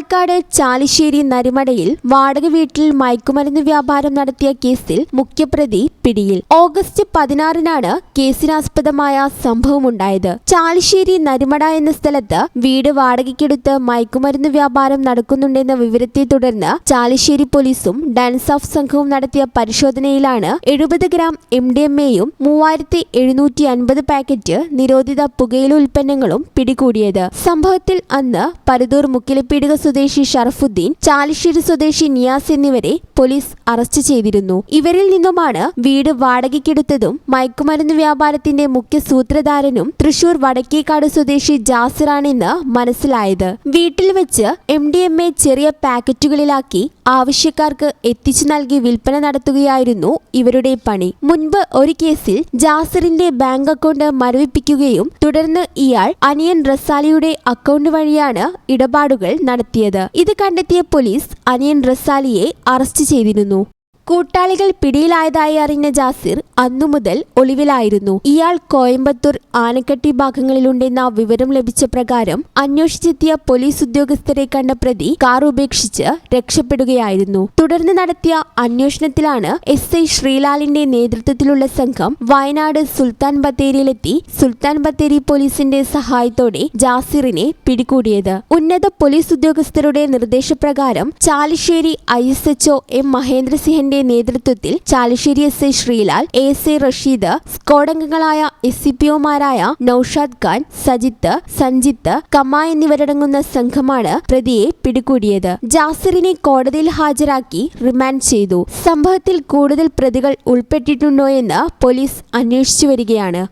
പാലക്കാട് ചാലിശ്ശേരി നരിമടയിൽ വാടക വീട്ടിൽ മയക്കുമരുന്ന് വ്യാപാരം നടത്തിയ കേസിൽ മുഖ്യപ്രതി പിടിയിൽ. ഓഗസ്റ്റ് 16-നാണ് കേസിനാസ്പദമായ സംഭവമുണ്ടായത്. ചാലിശ്ശേരി നരിമട എന്ന സ്ഥലത്ത് വീട് വാടകയ്ക്കെടുത്ത് മയക്കുമരുന്ന് വ്യാപാരം നടക്കുന്നുണ്ടെന്ന വിവരത്തെ തുടർന്ന് ചാലിശ്ശേരി പോലീസും ഡാൻസ് ഓഫ് സംഘവും നടത്തിയ പരിശോധനയിലാണ് 70 ഗ്രാം MDMA-യും 3750 പാക്കറ്റ് നിരോധിത പുകയില ഉൽപ്പന്നങ്ങളും പിടികൂടിയത്. സംഭവത്തിൽ അന്ന് പരുതൂർ മുക്കിലപ്പീടിക സ്വദേശി ഷറഫുദ്ദീൻ, ചാലിശ്ശേരി സ്വദേശി നിയാസ് എന്നിവരെ പോലീസ് അറസ്റ്റ് ചെയ്തിരുന്നു. ഇവരിൽ നിന്നുമാണ് വീട് വാടകയ്ക്കെടുത്തതും മയക്കുമരുന്ന് വ്യാപാരത്തിന്റെ മുഖ്യ സൂത്രധാരനും തൃശൂർ വടക്കേക്കാട് സ്വദേശി ജാസിറാണെന്ന് മനസ്സിലായത്. വീട്ടിൽ വെച്ച് MDMA ചെറിയ പാക്കറ്റുകളിലാക്കി ആവശ്യക്കാർക്ക് എത്തിച്ചു നൽകി വിൽപ്പന നടത്തുകയായിരുന്നു ഇവരുടെ പണി. മുൻപ് ഒരു കേസിൽ ജാസിറിന്റെ ബാങ്ക് അക്കൗണ്ട് മരവിപ്പിക്കുകയും തുടർന്ന് ഇയാൾ അനിയൻ റസാലിയുടെ അക്കൗണ്ട് വഴിയാണ് ഇടപാടുകൾ നടത്തിയത്. ഇത് കണ്ടെത്തിയ പോലീസ് അനിയൻ റസാലിയെ അറസ്റ്റ് ചെയ്തിരുന്നു. കൂട്ടാളികൾ പിടിയിലായതായി അറിഞ്ഞ ജാസിർ അന്നു മുതൽ ഒളിവിലായിരുന്നു. ഇയാൾ കോയമ്പത്തൂർ, ആനക്കട്ടി ഭാഗങ്ങളിലുണ്ടെന്ന വിവരം ലഭിച്ച പ്രകാരം അന്വേഷിച്ചെത്തിയ പോലീസ് ഉദ്യോഗസ്ഥരെ കണ്ട പ്രതി കാർ ഉപേക്ഷിച്ച് രക്ഷപ്പെടുകയായിരുന്നു. തുടർന്ന് നടത്തിയ അന്വേഷണത്തിലാണ് SI ശ്രീലാലിന്റെ നേതൃത്വത്തിലുള്ള സംഘം വയനാട് സുൽത്താൻ ബത്തേരിയിലെത്തി സുൽത്താൻ ബത്തേരി പോലീസിന്റെ സഹായത്തോടെ ജാസിറിനെ പിടികൂടിയത്. ഉന്നത പോലീസ് ഉദ്യോഗസ്ഥരുടെ നിർദ്ദേശപ്രകാരം ചാലിശ്ശേരി ISHO M മഹേന്ദ്രസിംഹന്റെ നേതൃത്വത്തിൽ ചാലിശ്ശേരി SI ശ്രീലാൽ, ASI റഷീദ്, സ്ക്വാഡംഗങ്ങളായ SCPOമാരായ നൌഷാദ് ഖാൻ, സജിത്ത്, സഞ്ജിത്ത്, കമ എന്നിവരടങ്ങുന്ന സംഘമാണ് പ്രതിയെ പിടികൂടിയത്. ജാസിറിനെ കോടതിയിൽ ഹാജരാക്കി റിമാൻഡ് ചെയ്തു. സംഭവത്തിൽ കൂടുതൽ പ്രതികൾ ഉൾപ്പെട്ടിട്ടുണ്ടോയെന്ന് പോലീസ് അന്വേഷിച്ചു വരികയാണ്.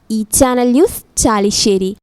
ഈ ചാനൽ ന്യൂസ്, ചാലിശ്ശേരി.